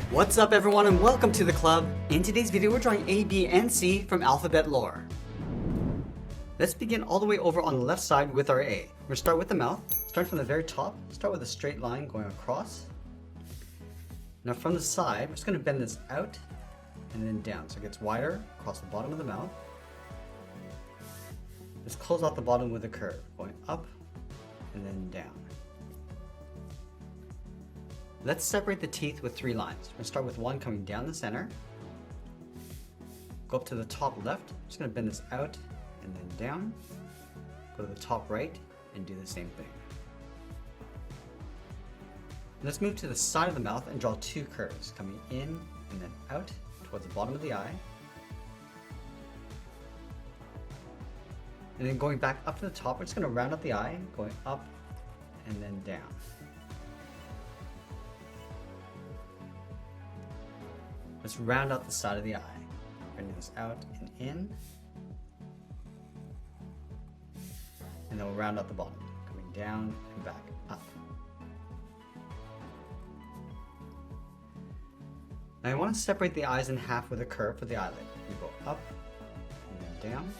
What's up everyone and welcome to the club. In today's video we're drawing A, B, and C from alphabet lore. Let's begin all the way over on the left side with our A. We're gonna start with the mouth. Start from the very top. Start with a straight line going across. Now from the side, we're just gonna bend this out and then down so it gets wider across the bottom of the mouth. Let's close out the bottom with a curve, going up and then down. Let's separate the teeth with 3 lines. We're gonna start with one coming down the center. Go up to the top left. I'm just gonna bend this out and then down. Go to the top right and do the same thing. Let's move to the side of the mouth and draw 2 curves coming in and then out towards the bottom of the eye. And then going back up to the top, we're just gonna round out the eye, going up and then down. Let's round out the side of the eye. Bring this out and in. And then we'll round out the bottom, coming down and back up. Now I want to separate the eyes in half with a curve for the eyelid. We go up and then down.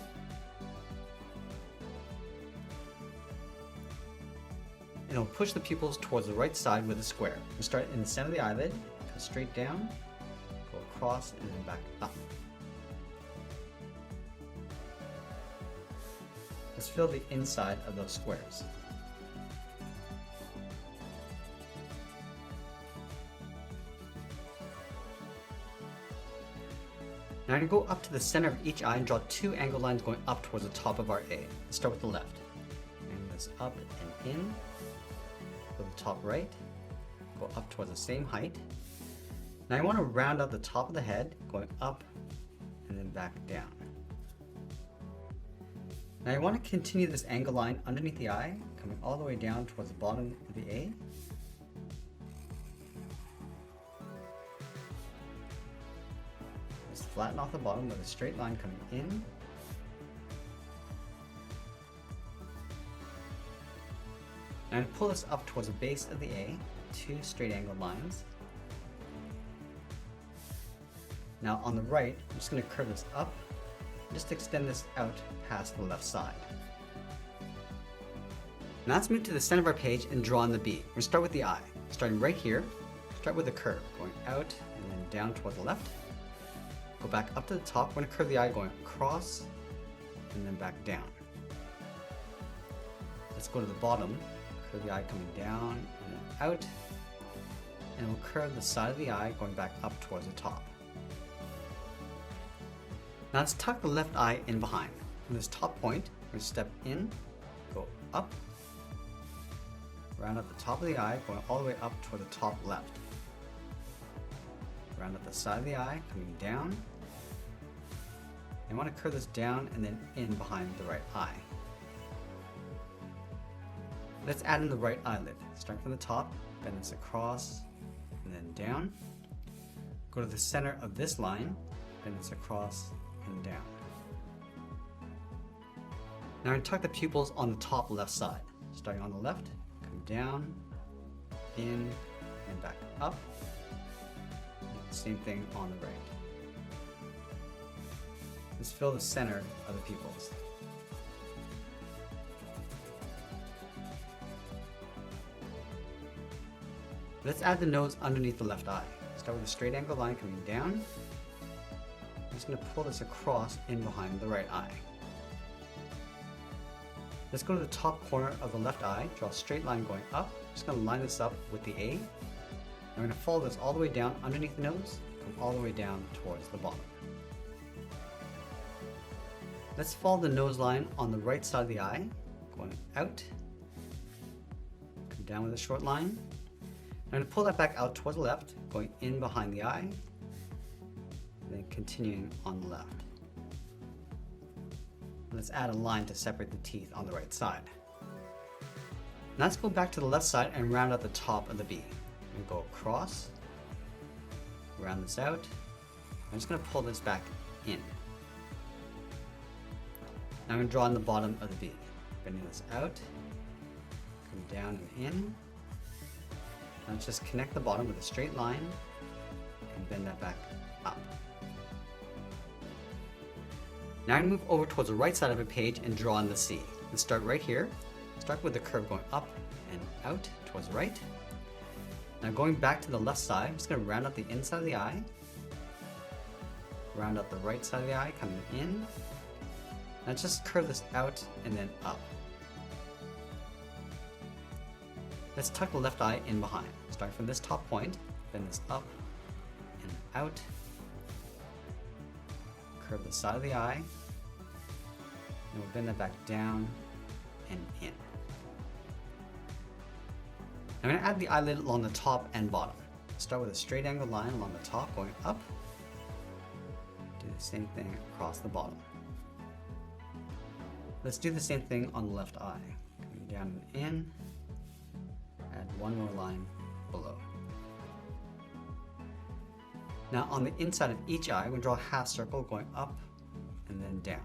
And we'll push the pupils towards the right side with a square. We'll start in the center of the eyelid, go straight down, go across and then back up. Let's fill the inside of those squares. Now I'm going to go up to the center of each eye and draw 2 angled lines going up towards the top of our A. Let's start with the left. Angle this up and in. Go to the top right. Go up towards the same height. Now I want to round out the top of the head, going up and then back down. Now I want to continue this angle line underneath the eye, coming all the way down towards the bottom of the A. Just flatten off the bottom with a straight line coming in. And pull this up towards the base of the A, 2 straight angled lines. Now on the right, I'm just going to curve this up, just extend this out past the left side. Now let's move to the center of our page and draw on the B. We're going to start with the eye. Starting right here, start with a curve, going out and then down toward the left. Go back up to the top, we're going to curve the eye going across and then back down. Let's go to the bottom, curve the eye coming down and then out, and we'll curve the side of the eye going back up towards the top. Now let's tuck the left eye in behind. From this top point, we're going to step in, go up, round up the top of the eye, going all the way up toward the top left. Round up the side of the eye, coming down. And I want to curve this down and then in behind the right eye. Let's add in the right eyelid. Start from the top, bend this across, and then down. Go to the center of this line, bend this across, and down. Now I'm going to tuck the pupils on the top left side. Starting on the left, come down, in, and back up. Same thing on the right. Let's fill the center of the pupils. Let's add the nose underneath the left eye. Start with a straight angle line coming down. I'm just going to pull this across in behind the right eye. Let's go to the top corner of the left eye, draw a straight line going up. I'm just going to line this up with the A. I'm going to follow this all the way down underneath the nose, come all the way down towards the bottom. Let's follow the nose line on the right side of the eye, going out, come down with a short line. I'm going to pull that back out towards the left, going in behind the eye, and then continuing on the left. Let's add a line to separate the teeth on the right side. Now let's go back to the left side and round out the top of the B. And go across, round this out. I'm just going to pull this back in. Now I'm going to draw on the bottom of the B. Bending this out, come down and in. Now just connect the bottom with a straight line bend that back up. Now I'm going to move over towards the right side of a page and draw on the C. Let's start right here. Start with the curve going up and out towards the right. Now going back to the left side, I'm just going to round out the inside of the eye. Round out the right side of the eye, coming in. Now just curve this out and then up. Let's tuck the left eye in behind. Start from this top point, bend this up and out. Curve the side of the eye. And we'll bend that back down and in. I'm going to add the eyelid along the top and bottom. Start with a straight angle line along the top, going up. Do the same thing across the bottom. Let's do the same thing on the left eye. Coming down and in. Add one more line below. Now on the inside of each eye, we're going to draw a half circle going up and then down.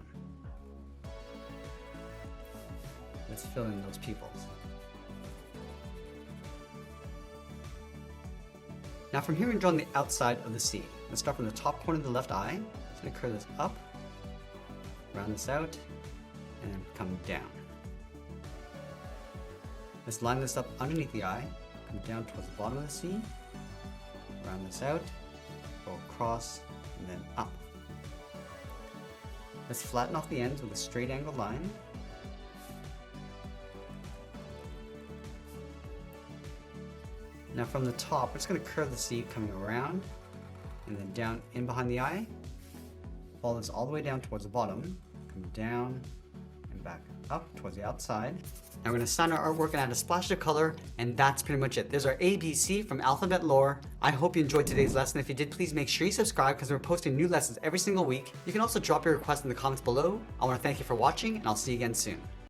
Let's fill in those pupils. Now from here, we're drawing the outside of the C. Let's start from the top corner of the left eye. Just going to curve this up, round this out, and then come down. Let's line this up underneath the eye, come down towards the bottom of the C, round this out, go across, and then up. Let's flatten off the ends with a straight angle line. Now from the top, we're just going to curve the C coming around and then down in behind the eye. Follow this all the way down towards the bottom, come down and back up towards the outside. Now we're going to sign our artwork and add a splash of color, and that's pretty much it. There's our ABC from Alphabet Lore. I hope you enjoyed today's lesson. If you did, please make sure you subscribe because we're posting new lessons every single week. You can also drop your requests in the comments below. I want to thank you for watching, and I'll see you again soon.